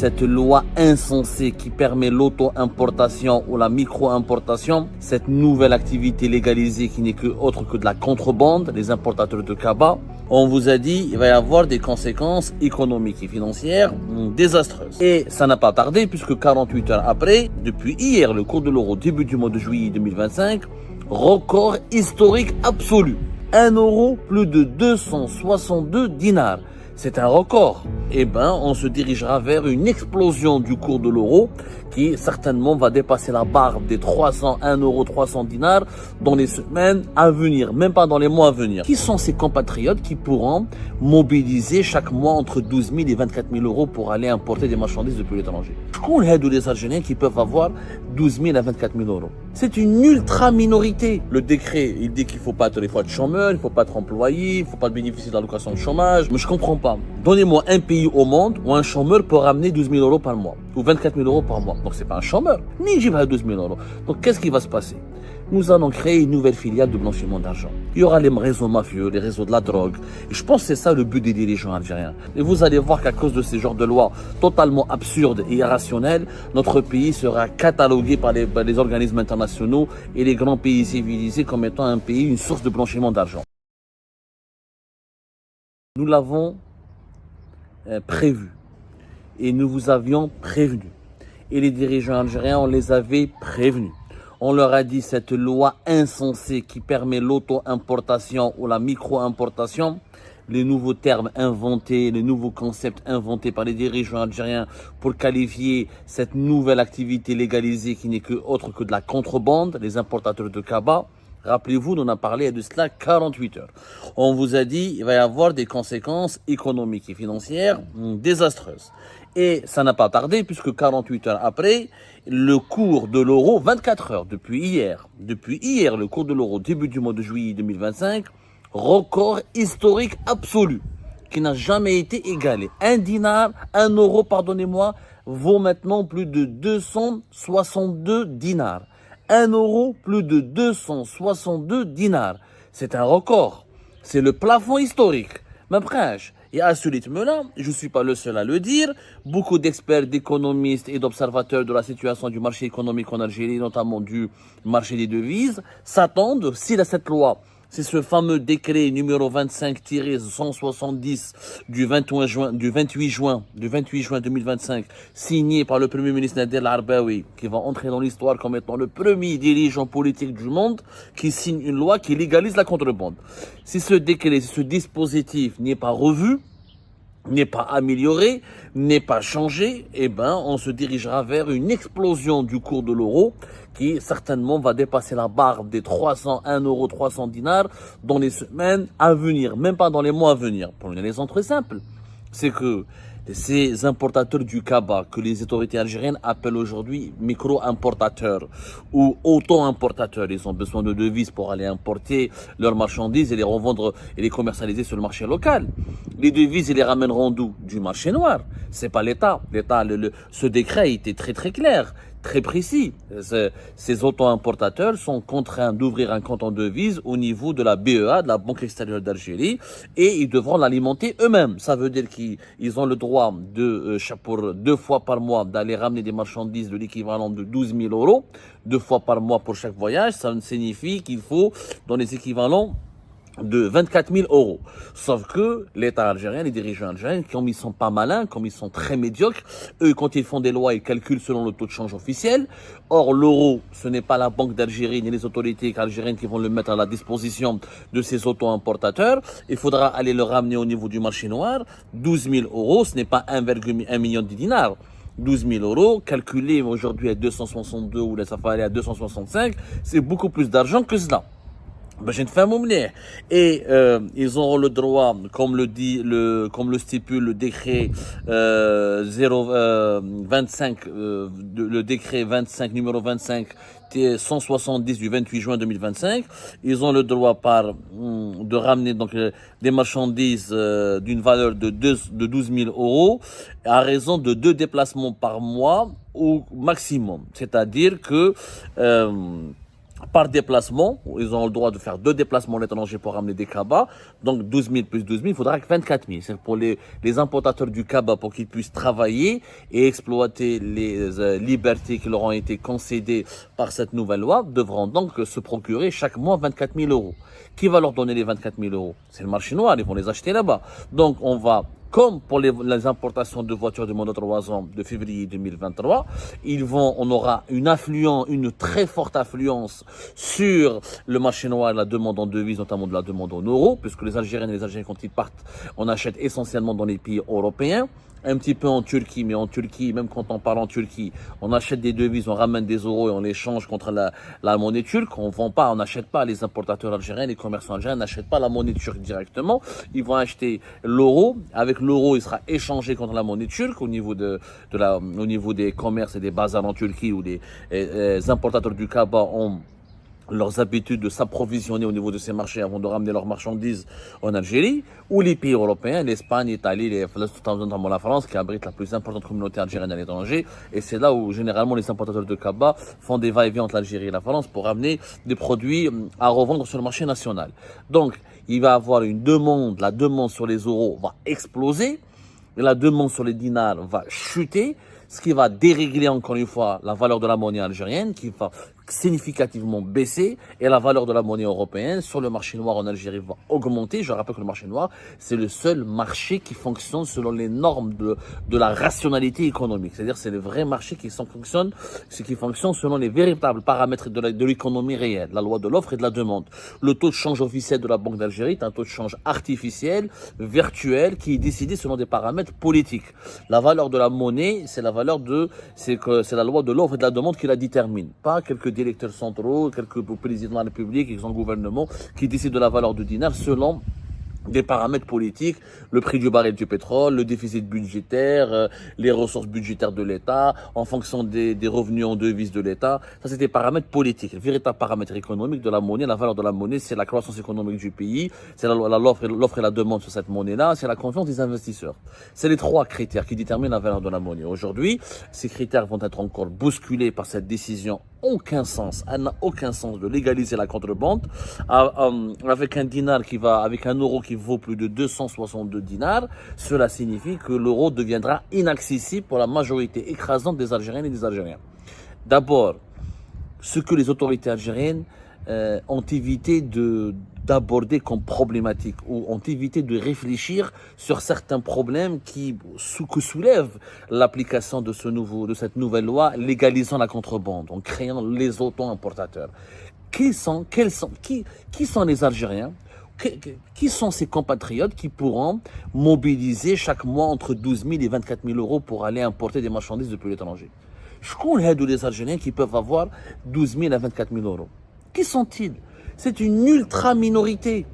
Cette loi insensée qui permet l'auto-importation ou la micro-importation, cette nouvelle activité légalisée qui n'est que autre que de la contrebande, les importateurs de cabas, on vous a dit il va y avoir des conséquences économiques et financières désastreuses. Et ça n'a pas tardé puisque 48 heures après, depuis hier, le cours de l'euro début du mois de juillet 2025, record historique absolu. 1 euro plus de 262 dinars. C'est un record. Eh ben, on se dirigera vers une explosion du cours de l'euro qui certainement va dépasser la barre des 301 euros 300 dinars dans les semaines à venir, même pas dans les mois à venir. Qui sont ces compatriotes qui pourront mobiliser chaque mois entre 12 000 et 24 000 euros pour aller importer des marchandises depuis l'étranger? Qu'on aide les Algériens qui peuvent avoir 12 000 à 24 000 euros. C'est une ultra minorité. Le décret, il dit qu'il faut pas être chômeur, il faut pas être employé, il faut pas bénéficier de l'allocation de chômage. Mais je comprends pas. Donnez-moi un pays au monde où un chômeur peut ramener 12 000 euros par mois ou 24 000 euros par mois. Donc c'est pas un chômeur, ni j'y vais à 12 000 euros. Donc qu'est-ce qui va se passer? Nous allons créer une nouvelle filiale de blanchiment d'argent. Il y aura les réseaux mafieux, les réseaux de la drogue. Et je pense que c'est ça le but des dirigeants algériens. Et vous allez voir qu'à cause de ces genres de lois totalement absurdes et irrationnelles, notre pays sera catalogué par les organismes internationaux et les grands pays civilisés comme étant un pays, une source de blanchiment d'argent. Nous l'avons prévu et nous vous avions prévenu. Et les dirigeants algériens, on les avait prévenus. On leur a dit cette loi insensée qui permet l'auto-importation ou la micro-importation, les nouveaux termes inventés, les nouveaux concepts inventés par les dirigeants algériens pour qualifier cette nouvelle activité légalisée qui n'est que autre que de la contrebande, les importateurs de cabas. Rappelez-vous, on en a parlé de cela 48 heures. On vous a dit il va y avoir des conséquences économiques et financières désastreuses. Et ça n'a pas tardé puisque 48 heures après, le cours de l'euro, 24 heures depuis hier, le cours de l'euro début du mois de juillet 2025, record historique absolu qui n'a jamais été égalé. 1 dinar, 1 euro, pardonnez-moi, vaut maintenant plus de 262 dinars. 1 euro, plus de 262 dinars. C'est un record. C'est le plafond historique. Mais bref, et à ce rythme-là, je ne suis pas le seul à le dire, beaucoup d'experts, d'économistes et d'observateurs de la situation du marché économique en Algérie, notamment du marché des devises, s'attendent, si cette loi, c'est ce fameux décret numéro 25-170 du 28 juin 2025, signé par le Premier ministre Nader Al-Arbaoui, qui va entrer dans l'histoire comme étant le premier dirigeant politique du monde qui signe une loi qui légalise la contrebande. Si ce décret, si ce dispositif n'est pas revu, n'est pas amélioré, n'est pas changé, eh ben, on se dirigera vers une explosion du cours de l'euro qui certainement va dépasser la barre des 301 euros 300 dinars dans les semaines à venir, même pas dans les mois à venir. Pour une raison très simple, c'est que ces importateurs du cabas, que les autorités algériennes appellent aujourd'hui micro-importateurs ou auto-importateurs, ils ont besoin de devises pour aller importer leurs marchandises et les revendre et les commercialiser sur le marché local. Les devises, ils les ramèneront d'où? Du marché noir. C'est pas l'État. Ce décret était très très clair, très précis. Ces auto-importateurs sont contraints d'ouvrir un compte en devises au niveau de la BEA, de la Banque extérieure d'Algérie, et ils devront l'alimenter eux-mêmes. Ça veut dire qu'ils ont le droit pour 2 fois par mois d'aller ramener des marchandises de l'équivalent de 12 000 euros, 2 fois par mois pour chaque voyage. Ça signifie qu'il faut dans les équivalents de 24 000 euros. Sauf que l'État algérien, les dirigeants algériens, comme ils sont pas malins, comme ils sont très médiocres, eux, quand ils font des lois, ils calculent selon le taux de change officiel. Or, l'euro, ce n'est pas la Banque d'Algérie ni les autorités algériennes qui vont le mettre à la disposition de ces auto-importateurs. Il faudra aller le ramener au niveau du marché noir. 12 000 euros, ce n'est pas 1,1 million de dinars. 12 000 euros, calculé aujourd'hui à 262 ou ça va aller à 265, c'est beaucoup plus d'argent que cela. Et ils auront le droit, comme le stipule le décret 25, le décret 25 numéro 25 170 du 28 juin 2025, ils ont le droit de ramener donc des marchandises d'une valeur de 12 000 euros à raison de 2 déplacements par mois au maximum. C'est-à-dire que par déplacement. Ils ont le droit de faire 2 déplacements à l'étranger pour ramener des cabas. Donc 12 000 plus 12 000, il faudra que 24 000. C'est pour les importateurs du cabas pour qu'ils puissent travailler et exploiter les libertés qui leur ont été concédées par cette nouvelle loi, devront donc se procurer chaque mois 24 000 euros. Qui va leur donner les 24 000 euros? C'est le marché noir, ils vont les acheter là-bas. Donc on va, comme pour les importations de voitures de moins de 3 ans de février 2023, on aura une très forte affluence sur le marché noir, la demande en devises, notamment de la demande en euros, puisque les Algériens et les Algériens, quand ils partent, on achète essentiellement dans les pays européens. Un petit peu en Turquie, mais en Turquie, même quand on parle en Turquie, on achète des devises, on ramène des euros et on les change contre la monnaie turque. On vend pas, on n'achète pas, les importateurs algériens, les commerçants algériens n'achètent pas la monnaie turque directement. Ils vont acheter l'euro. Avec l'euro, il sera échangé contre la monnaie turque au niveau au niveau des commerces et des bazars en Turquie où les importateurs du Kaaba ont leurs habitudes de s'approvisionner au niveau de ces marchés avant de ramener leurs marchandises en Algérie, ou les pays européens, l'Espagne, l'Italie, notamment la France, qui abrite la plus importante communauté algérienne à l'étranger. Et c'est là où, généralement, les importateurs de Kaaba font des va-et-vient entre l'Algérie et la France pour ramener des produits à revendre sur le marché national. Donc, il va y avoir une demande, la demande sur les euros va exploser, et la demande sur les dinars va chuter, ce qui va dérégler encore une fois la valeur de la monnaie algérienne, qui va significativement baisser, et la valeur de la monnaie européenne sur le marché noir en Algérie va augmenter. Je rappelle que le marché noir, c'est le seul marché qui fonctionne selon les normes de la rationalité économique. C'est-à-dire c'est le vrai marché qui fonctionne selon les véritables paramètres de l'économie réelle, la loi de l'offre et de la demande. Le taux de change officiel de la Banque d'Algérie est un taux de change artificiel, virtuel, qui est décidé selon des paramètres politiques. La valeur de la monnaie, c'est la loi de l'offre et de la demande qui la détermine, pas quelques électeurs centraux, quelques présidents de la République, quelques gouvernements qui décident de la valeur du dinar selon des paramètres politiques, le prix du baril du pétrole, le déficit budgétaire, les ressources budgétaires de l'État, en fonction des revenus en devises de l'État. Ça, c'est des paramètres politiques. Le véritable paramètre économique de la monnaie, la valeur de la monnaie, c'est la croissance économique du pays, c'est l'offre et la demande sur cette monnaie-là, c'est la confiance des investisseurs. C'est les 3 critères qui déterminent la valeur de la monnaie. Aujourd'hui, ces critères vont être encore bousculés par cette décision. Elle n'a aucun sens de légaliser la contrebande avec avec un euro qui vaut plus de 262 dinars. Cela signifie que l'euro deviendra inaccessible pour la majorité écrasante des Algériennes et des Algériens. D'abord, ce que les autorités algériennes ont évité d'aborder comme problématique ou ont évité de réfléchir sur certains problèmes que soulève l'application de cette nouvelle loi légalisant la contrebande en créant les auto-importateurs. Qui sont les Algériens? Qui sont ces compatriotes qui pourront mobiliser chaque mois entre 12 000 et 24 000 euros pour aller importer des marchandises depuis l'étranger? Je connais les Algériens qui peuvent avoir 12 000 à 24 000 euros. Qui sont-ils? C'est une ultra minorité.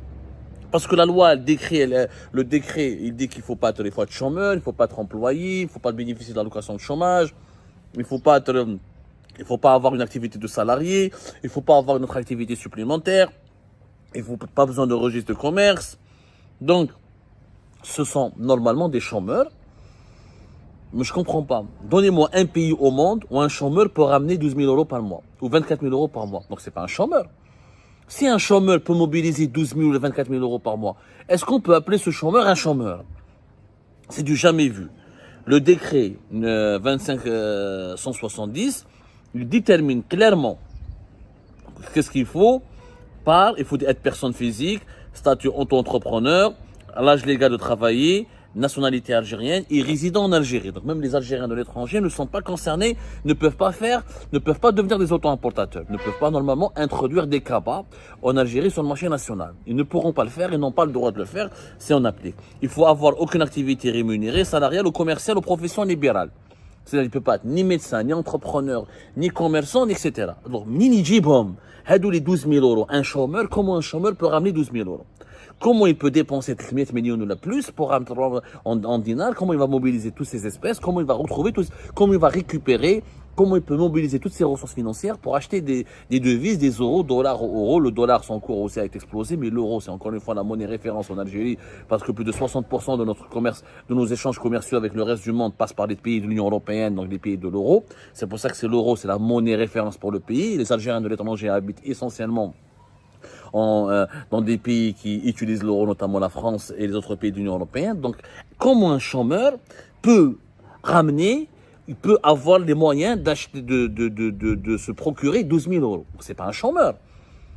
Parce que la loi, le décret, il dit qu'il ne faut pas être chômeur, il ne faut pas être employé, il ne faut pas bénéficier de l'allocation de chômage, il ne faut pas avoir une activité de salarié, il ne faut pas avoir une autre activité supplémentaire, il ne faut pas besoin de registre de commerce. Donc, ce sont normalement des chômeurs. Mais je ne comprends pas. Donnez-moi un pays au monde où un chômeur peut ramener 12 000 euros par mois ou 24 000 euros par mois. Donc, ce n'est pas un chômeur. Si un chômeur peut mobiliser 12 000 ou 24 000 euros par mois, est-ce qu'on peut appeler ce chômeur un chômeur? C'est du jamais vu. Le décret 2570 il détermine clairement qu'est-ce qu'il faut. Il faut être personne physique, statut auto-entrepreneur, l'âge légal de travailler, nationalité algérienne et résident en Algérie. Donc même les Algériens de l'étranger ne sont pas concernés, ne peuvent pas devenir des auto-importateurs, ne peuvent pas normalement introduire des cabas en Algérie sur le marché national. Ils ne pourront pas le faire, ils n'ont pas le droit de le faire, c'est en applique. Il faut avoir aucune activité rémunérée, salariale ou commerciale ou profession libérale. C'est-à-dire qu'il ne peut pas être ni médecin, ni entrepreneur, ni commerçant, etc. Alors, ni jibhom, hadou les 12 000 euros. Un chômeur, comment un chômeur peut ramener 12 000 euros? comment il peut dépenser 300 millions de plus pour en dinars, comment il va mobiliser toutes ces espèces, comment il va retrouver comment il va récupérer, comment il peut mobiliser toutes ces ressources financières pour acheter des devises, des euros, dollars, euros. Le dollar, son cours aussi a explosé, mais l'euro, c'est encore une fois la monnaie référence en Algérie, parce que plus de 60% de notre commerce, de nos échanges commerciaux avec le reste du monde passent par les pays de l'Union européenne, donc les pays de l'euro. C'est pour ça que c'est l'euro, c'est la monnaie référence pour le pays. Les Algériens de l'étranger habitent essentiellement dans des pays qui utilisent l'euro, notamment la France et les autres pays de l'Union européenne. Donc, comment un chômeur peut ramener, il peut avoir les moyens d'acheter, de se procurer 12 000 euros. C'est pas un chômeur.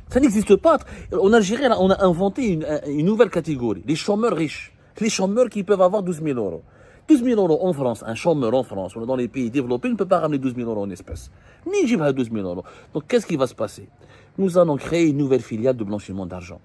Ça n'existe pas. En Algérie, on a inventé une nouvelle catégorie, les chômeurs riches. Les chômeurs qui peuvent avoir 12 000 euros. 12 000 euros en France, un chômeur en France, ou dans les pays développés, ne peut pas ramener 12 000 euros en espèces. Ni j'y vais à 12 000 euros. Donc, qu'est-ce qui va se passer? Nous allons créer une nouvelle filiale de blanchiment d'argent.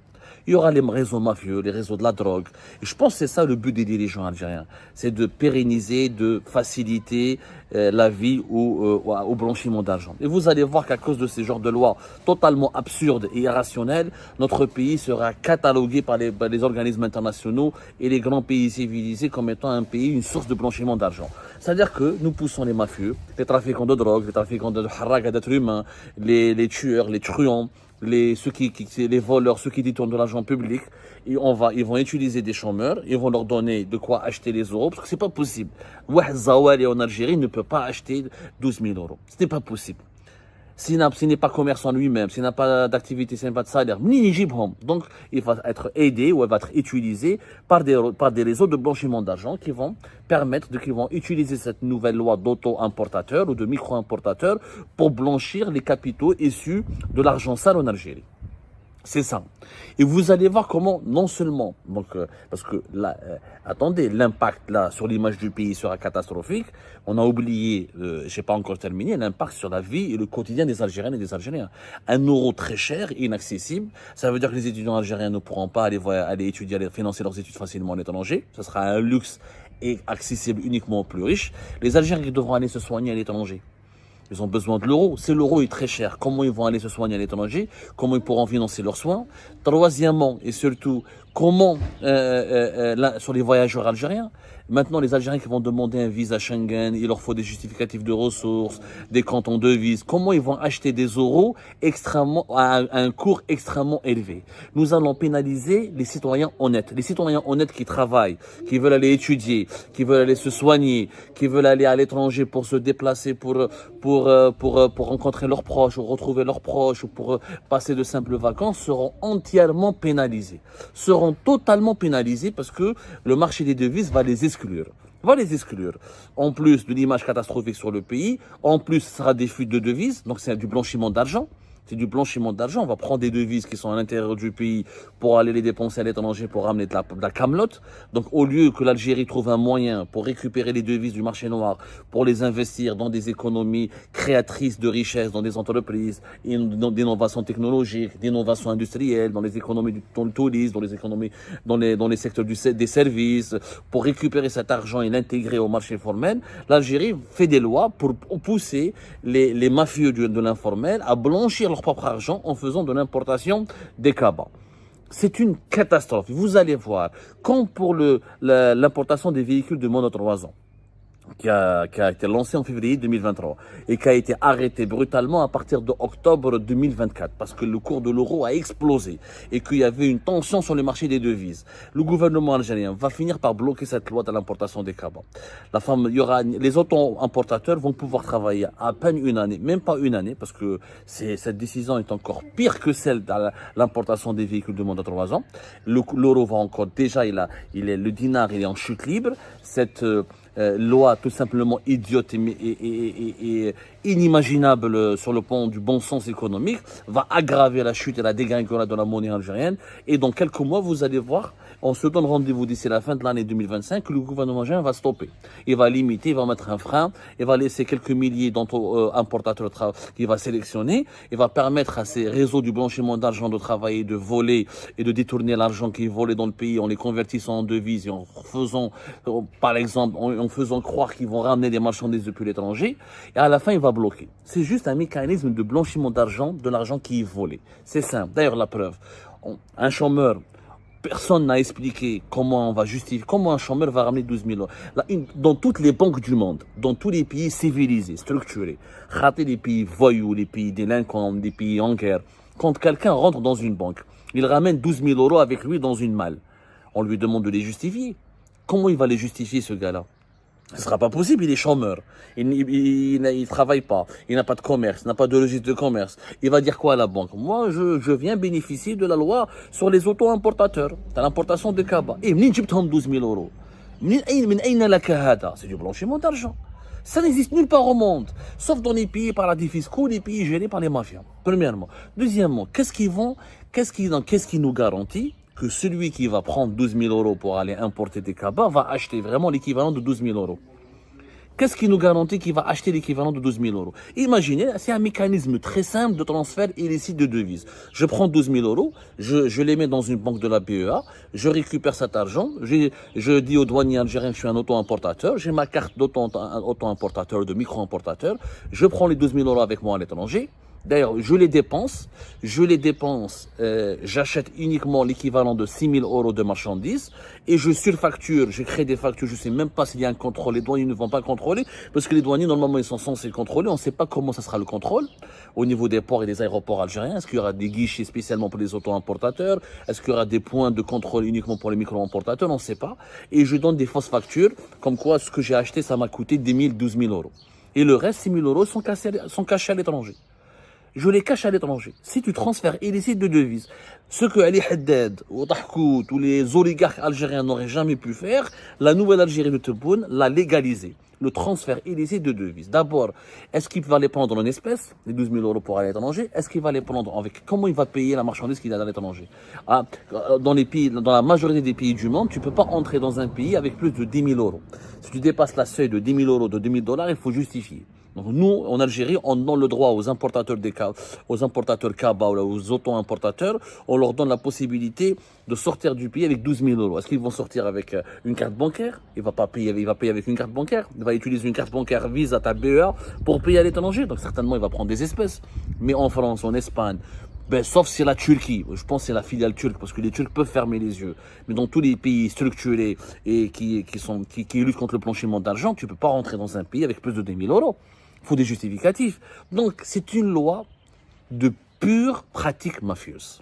Il y aura les réseaux mafieux, les réseaux de la drogue. Et je pense que c'est ça le but des dirigeants algériens. C'est de pérenniser, de faciliter la vie au blanchiment d'argent. Et vous allez voir qu'à cause de ces genres de lois totalement absurdes et irrationnelles, notre pays sera catalogué par les organismes internationaux et les grands pays civilisés comme étant un pays, une source de blanchiment d'argent. C'est-à-dire que nous poussons les mafieux, les trafiquants de drogue, les trafiquants de harraga d'êtres humains, les tueurs, les truands, les voleurs, ceux qui détournent de l'argent public, et ils vont utiliser des chômeurs, ils vont leur donner de quoi acheter les euros, parce que c'est pas possible. Wahed Zawali en Algérie ne peut pas acheter 12 000 euros. Ce n'est pas possible. S'il n'est pas commerçant lui-même, s'il n'a pas d'activité, s'il n'a pas de salaire, donc il va être aidé ou il va être utilisé par des réseaux de blanchiment d'argent qui vont qu'ils vont utiliser cette nouvelle loi d'auto-importateur ou de micro-importateur pour blanchir les capitaux issus de l'argent sale en Algérie. C'est ça. Et vous allez voir comment, non seulement, parce que là, attendez, l'impact là sur l'image du pays sera catastrophique. On a oublié, j'ai pas encore terminé, l'impact sur la vie et le quotidien des Algériennes et des Algériens. Un euro très cher, inaccessible. Ça veut dire que les étudiants algériens ne pourront pas aller étudier, aller financer leurs études facilement à l'étranger. Ce sera un luxe et accessible uniquement aux plus riches. Les Algériens qui devront aller se soigner à l'étranger. Ils ont besoin de l'euro. Si l'euro est très cher, comment ils vont aller se soigner à l'étranger? Comment ils pourront financer leurs soins? Troisièmement, et surtout, comment sur les voyageurs algériens? Maintenant, les Algériens qui vont demander un visa Schengen, il leur faut des justificatifs de ressources, des comptes en devises. Comment ils vont acheter des euros à un cours extrêmement élevé? Nous allons pénaliser les citoyens honnêtes. Les citoyens honnêtes qui travaillent, qui veulent aller étudier, qui veulent aller se soigner, qui veulent aller à l'étranger pour se déplacer, pour rencontrer leurs proches, ou retrouver leurs proches, ou pour passer de simples vacances, seront entièrement pénalisés. Seront totalement pénalisés parce que le marché des devises va les exclure. En plus de l'image catastrophique sur le pays, en plus, ce sera des fuites de devises, donc c'est du blanchiment d'argent. C'est du blanchiment d'argent. On va prendre des devises qui sont à l'intérieur du pays pour aller les dépenser à l'étranger pour ramener de la camelote. Donc, au lieu que l'Algérie trouve un moyen pour récupérer les devises du marché noir, pour les investir dans des économies créatrices de richesses, dans des entreprises, d'innovation technologique, d'innovation industrielle, dans les économies dans le tourisme, dans les secteurs des services, pour récupérer cet argent et l'intégrer au marché formel, l'Algérie fait des lois pour pousser les mafieux de l'informel à blanchir leur propre argent en faisant de l'importation des cabas. C'est une catastrophe. Vous allez voir, comme pour l'importation des véhicules de moins de 3 ans, qui a été lancé en février 2023 et qui a été arrêté brutalement à partir de octobre 2024 parce que le cours de l'euro a explosé et qu'il y avait une tension sur le marché des devises. Le gouvernement algérien va finir par bloquer cette loi de l'importation des cabas. Les auto-importateurs vont pouvoir travailler à peine une année, même pas une année, parce que cette décision est encore pire que celle de l'importation des véhicules de moins de 3 ans. L'euro va encore, déjà, le dinar, il est en chute libre. Cette loi tout simplement idiote et inimaginable sur le plan du bon sens économique va aggraver la chute et la dégringolade de la monnaie algérienne. Et dans quelques mois, vous allez voir, on se donne rendez-vous d'ici la fin de l'année 2025 que le gouvernement algérien va stopper. Il va limiter, il va mettre un frein, il va laisser quelques milliers d'importateurs qu'il va sélectionner, il va permettre à ces réseaux du blanchiment d'argent de travailler, de voler et de détourner l'argent qui est volé dans le pays en les convertissant en devises et en faisant, par exemple, en faisant croire qu'ils vont ramener des marchandises depuis l'étranger. Et à la fin, il va bloquer. C'est juste un mécanisme de blanchiment d'argent, de l'argent qui est volé. C'est simple. D'ailleurs, la preuve. Un chômeur Personne n'a expliqué comment on va justifier, comment un chômeur va ramener 12 000 euros. Là, dans toutes les banques du monde, dans tous les pays civilisés, structurés, ratés les pays voyous, les pays délinquants, les pays en guerre, quand quelqu'un rentre dans une banque, il ramène 12 000 euros avec lui dans une malle. On lui demande de les justifier. Comment il va les justifier, ce gars-là? Ce ne sera pas possible, il est chômeur. Il ne travaille pas, il n'a pas de commerce, il n'a pas de registre de commerce. Il va dire quoi à la banque? Moi, je viens bénéficier de la loi sur les auto-importateurs, de l'importation de cabas. Et منين جبتهم 12 000 euros? من أين لك هذا? C'est du blanchiment d'argent. Ça n'existe nulle part au monde, sauf dans les pays paradis fiscaux, les pays gérés par les mafias. Premièrement. Deuxièmement, qu'est-ce qui nous garantit que celui qui va prendre 12 000 euros pour aller importer des cabas va acheter vraiment l'équivalent de 12 000 euros? Qu'est-ce qui nous garantit qu'il va acheter l'équivalent de 12 000 euros? Imaginez, c'est un mécanisme très simple de transfert illicite de devises. Je prends 12 000 euros, je les mets dans une banque de la BEA, je récupère cet argent, je dis aux douaniers algériens que je suis un auto-importateur, j'ai ma carte d'auto-importateur, de micro-importateur, je prends les 12 000 euros avec moi à l'étranger. D'ailleurs, je les dépense, j'achète uniquement l'équivalent de 6 000 euros de marchandises et je surfacture, je crée des factures, je ne sais même pas s'il y a un contrôle, les douaniers ne vont pas contrôler parce que les douaniers, normalement, ils sont censés contrôler, on ne sait pas comment ça sera le contrôle au niveau des ports et des aéroports algériens. Est-ce qu'il y aura des guichets spécialement pour les auto-importateurs? Est-ce qu'il y aura des points de contrôle uniquement pour les micro-importateurs? On ne sait pas. Et je donne des fausses factures, comme quoi ce que j'ai acheté, ça m'a coûté 10 000, 12 000 euros. Et le reste, 6 000 euros, sont cachés à l'étranger. Je les cache à l'étranger. Si tu transfères illicite de devises, ce que Ali Haddad, ou Tahkout, ou les oligarques algériens n'auraient jamais pu faire, la nouvelle Algérie de Tebboune l'a légalisé. Le transfert illicite de devises. D'abord, est-ce qu'il va les prendre en espèces, les 12 000 euros pour aller à l'étranger? Est-ce qu'il va les prendre avec, comment il va payer la marchandise qu'il a à l'étranger? Dans la majorité des pays du monde, tu ne peux pas entrer dans un pays avec plus de 10 000 euros. Si tu dépasses la seuil de 10 000 euros, de 2 000 $, il faut justifier. Donc nous, en Algérie, on donne le droit aux importateurs cabas ou aux auto-importateurs, on leur donne la possibilité de sortir du pays avec 12 000 euros. Est-ce qu'ils vont sortir avec une carte bancaire? Il va payer avec une carte bancaire. Il va utiliser une carte bancaire Visa, ta BEA, pour payer à l'étranger. Donc certainement, il va prendre des espèces. Mais en France, en Espagne, sauf si c'est la Turquie, je pense que c'est la filiale turque, parce que les Turcs peuvent fermer les yeux. Mais dans tous les pays structurés et qui luttent contre le blanchiment d'argent, tu ne peux pas rentrer dans un pays avec plus de 10 000 euros. Il faut des justificatifs. Donc, c'est une loi de pure pratique mafieuse.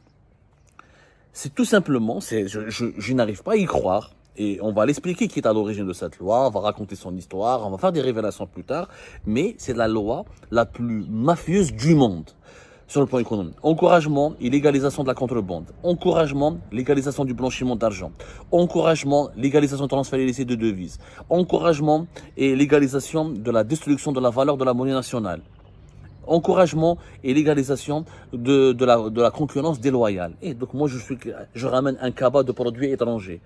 C'est tout simplement, je n'arrive pas à y croire, et on va l'expliquer qui est à l'origine de cette loi, on va raconter son histoire, on va faire des révélations plus tard, mais c'est la loi la plus mafieuse du monde. Sur le plan économique. Encouragement et légalisation de la contrebande. Encouragement, légalisation du blanchiment d'argent. Encouragement, légalisation de transfert illicite de devises. Encouragement et légalisation de la destruction de la valeur de la monnaie nationale. Encouragement et légalisation de la concurrence déloyale. Et donc moi, je ramène un cabas de produits étrangers.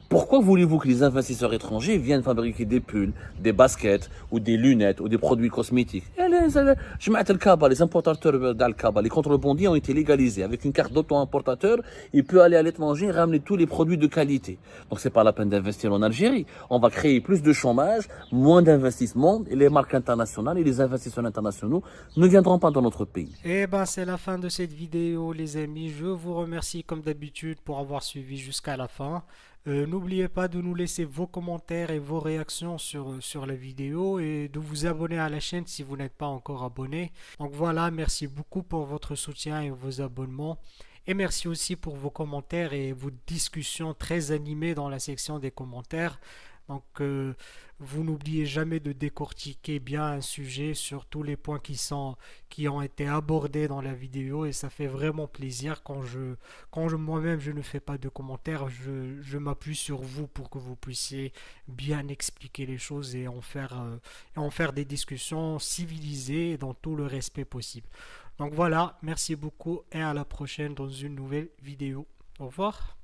Pourquoi voulez-vous que les investisseurs étrangers viennent fabriquer des pulls, des baskets ou des lunettes ou des produits cosmétiques? Les importateurs d'Al-Kaba, les contrebandiers ont été légalisés. Avec une carte d'auto-importateur, il peut aller à l'étranger et ramener tous les produits de qualité. Donc c'est pas la peine d'investir en Algérie. On va créer plus de chômage, moins d'investissement et les marques internationales et les investisseurs internationaux ne viendront pas dans notre pays. Eh ben, c'est la fin de cette vidéo, les amis. Je vous remercie comme d'habitude pour avoir suivi jusqu'à la fin. N'oubliez pas de nous laisser vos commentaires et vos réactions sur la vidéo et de vous abonner à la chaîne si vous n'êtes pas encore abonné. Donc voilà, merci beaucoup pour votre soutien et vos abonnements. Et merci aussi pour vos commentaires et vos discussions très animées dans la section des commentaires. Donc, vous n'oubliez jamais de décortiquer bien un sujet sur tous les points qui ont été abordés dans la vidéo et ça fait vraiment plaisir quand moi-même je ne fais pas de commentaires, je m'appuie sur vous pour que vous puissiez bien expliquer les choses et en faire des discussions civilisées et dans tout le respect possible. Donc voilà, merci beaucoup et à la prochaine dans une nouvelle vidéo. Au revoir.